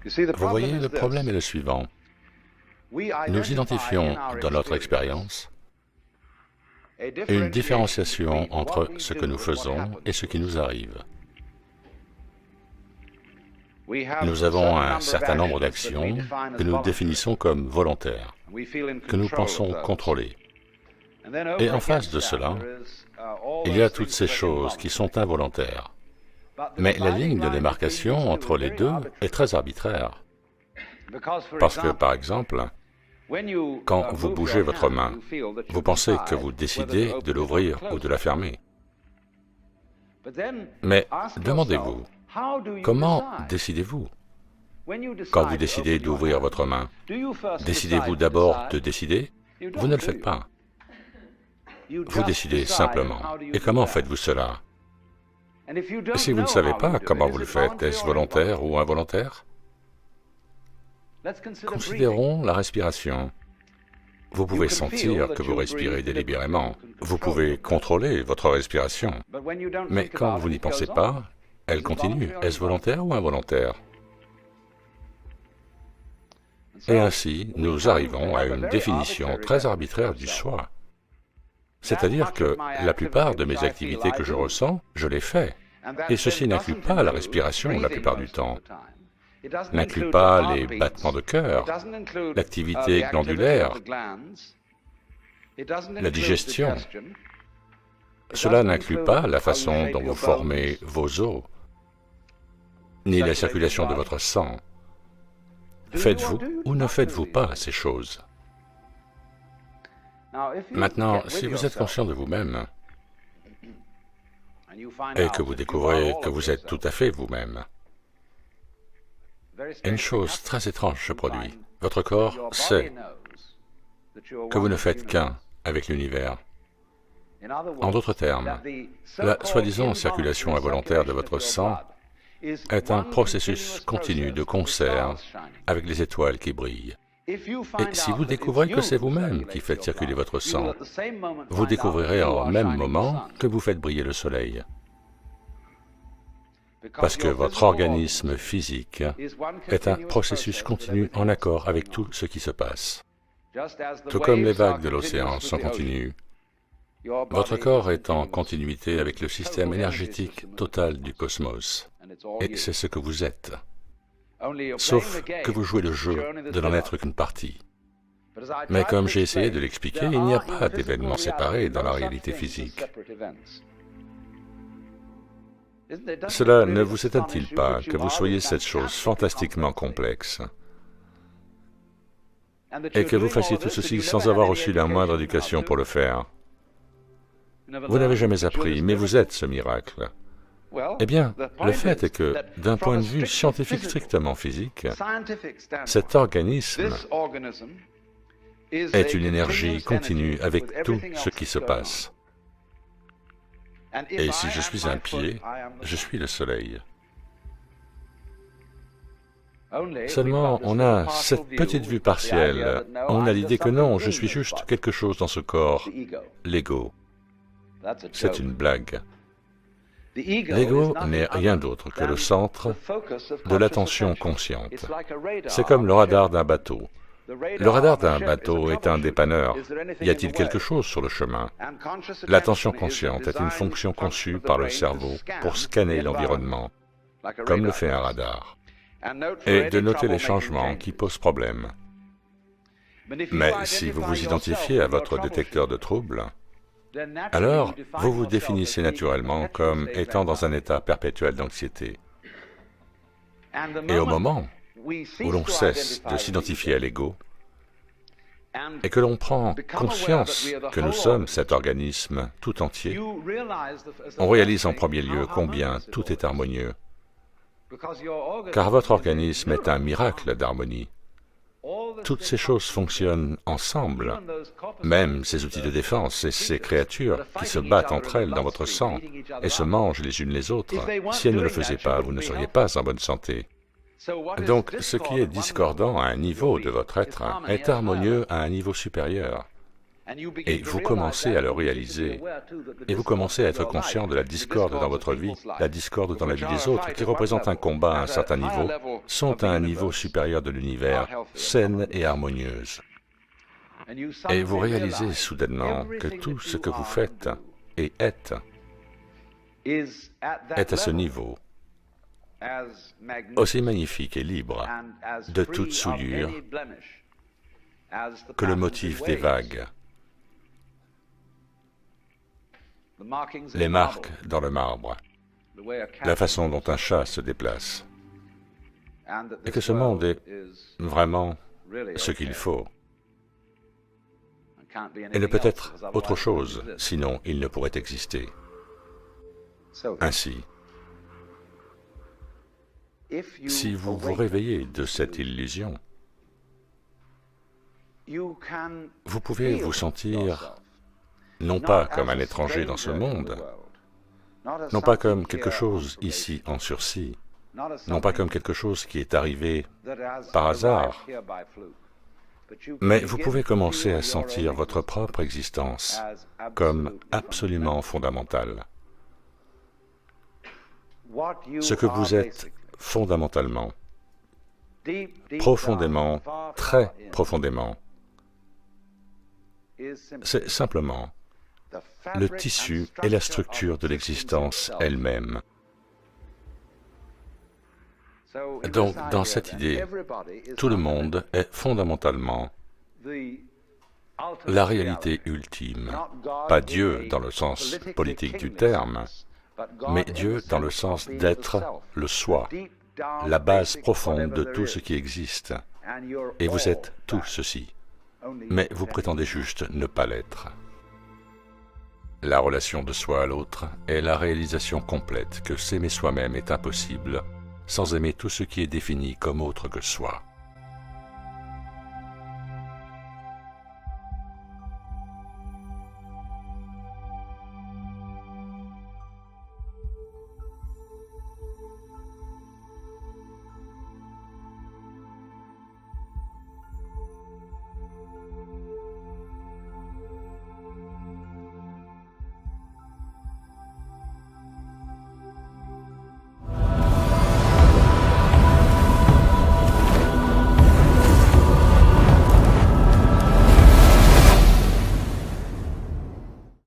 Vous voyez, le problème est le suivant. Nous identifions dans notre expérience une différenciation entre ce que nous faisons et ce qui nous arrive. Nous avons un certain nombre d'actions que nous définissons comme volontaires, que nous pensons contrôler. Et en face de cela, il y a toutes ces choses qui sont involontaires. Mais la ligne de démarcation entre les deux est très arbitraire. Parce que, par exemple, quand vous bougez votre main, vous pensez que vous décidez de l'ouvrir ou de la fermer. Mais demandez-vous, comment décidez-vous? Quand vous décidez d'ouvrir votre main, décidez-vous d'abord de décider? Vous ne le faites pas. Vous décidez simplement. Et comment faites-vous cela? Si vous ne savez pas comment vous le faites, est-ce volontaire ou involontaire? Considérons la respiration. Vous pouvez sentir que vous respirez délibérément. Vous pouvez contrôler votre respiration. Mais quand vous n'y pensez pas, elle continue. Est-ce volontaire ou involontaire? Et ainsi, nous arrivons à une définition très arbitraire du soi. C'est-à-dire que la plupart de mes activités que je ressens, je les fais. Et ceci n'inclut pas la respiration la plupart du temps. N'inclut pas les battements de cœur, l'activité glandulaire, la digestion. Cela n'inclut pas la façon dont vous formez vos os, ni la circulation de votre sang. Faites-vous ou ne faites-vous pas ces choses? Maintenant, si vous êtes conscient de vous-même et que vous découvrez que vous êtes tout à fait vous-même, une chose très étrange se produit. Votre corps sait que vous ne faites qu'un avec l'univers. En d'autres termes, la soi-disant circulation involontaire de votre sang est un processus continu de concert avec les étoiles qui brillent. Et si vous découvrez que c'est vous-même qui faites circuler votre sang, vous découvrirez en même moment que vous faites briller le soleil. Parce que votre organisme physique est un processus continu en accord avec tout ce qui se passe. Tout comme les vagues de l'océan sont continues, votre corps est en continuité avec le système énergétique total du cosmos. Et c'est ce que vous êtes. Sauf que vous jouez le jeu de n'en être qu'une partie. Mais comme j'ai essayé de l'expliquer, il n'y a pas d'événements séparés dans la réalité physique. Cela ne vous étonne-t-il pas que vous soyez cette chose fantastiquement complexe et que vous fassiez tout ceci sans avoir reçu la moindre éducation pour le faire? Vous n'avez jamais appris, mais vous êtes ce miracle. Eh bien, le fait est que, d'un point de vue scientifique strictement physique, cet organisme est une énergie continue avec tout ce qui se passe. Et si je suis un pied, je suis le soleil. Seulement, on a cette petite vue partielle. On a l'idée que non, je suis juste quelque chose dans ce corps, l'ego. C'est une blague. L'ego n'est rien d'autre que le centre de l'attention consciente. C'est comme le radar d'un bateau. Le radar d'un bateau est un dépanneur. Y a-t-il quelque chose sur le chemin? L'attention consciente est une fonction conçue par le cerveau pour scanner l'environnement, comme le fait un radar, et de noter les changements qui posent problème. Mais si vous vous identifiez à votre détecteur de troubles, alors vous vous définissez naturellement comme étant dans un état perpétuel d'anxiété. Et au moment où l'on cesse de s'identifier à l'ego et que l'on prend conscience que nous sommes cet organisme tout entier, on réalise en premier lieu combien tout est harmonieux, car votre organisme est un miracle d'harmonie. Toutes ces choses fonctionnent ensemble, même ces outils de défense et ces créatures qui se battent entre elles dans votre sang et se mangent les unes les autres. Si elles ne le faisaient pas, vous ne seriez pas en bonne santé. Donc, ce qui est discordant à un niveau de votre être est harmonieux à un niveau supérieur. Et vous commencez à le réaliser, et vous commencez à être conscient de la discorde dans votre vie, la discorde dans la vie des autres, qui représente un combat à un certain niveau, sont à un niveau supérieur de l'univers, saine et harmonieuse. Et vous réalisez soudainement que tout ce que vous faites et êtes est à ce niveau, aussi magnifique et libre de toute souillure que le motif des vagues, les marques dans le marbre, la façon dont un chat se déplace, et que ce monde est vraiment ce qu'il faut. Et ne peut être autre chose, sinon il ne pourrait exister. Ainsi, si vous vous réveillez de cette illusion, vous pouvez vous sentir non pas comme un étranger dans ce monde, non pas comme quelque chose ici en sursis, non pas comme quelque chose qui est arrivé par hasard, mais vous pouvez commencer à sentir votre propre existence comme absolument fondamentale. Ce que vous êtes fondamentalement, profondément, très profondément, c'est simplement le tissu et la structure de l'existence elle-même. Donc, dans cette idée, tout le monde est fondamentalement la réalité ultime, pas Dieu dans le sens politique du terme, mais Dieu dans le sens d'être le soi, la base profonde de tout ce qui existe. Et vous êtes tout ceci, mais vous prétendez juste ne pas l'être. La relation de soi à l'autre est la réalisation complète que s'aimer soi-même est impossible sans aimer tout ce qui est défini comme autre que soi.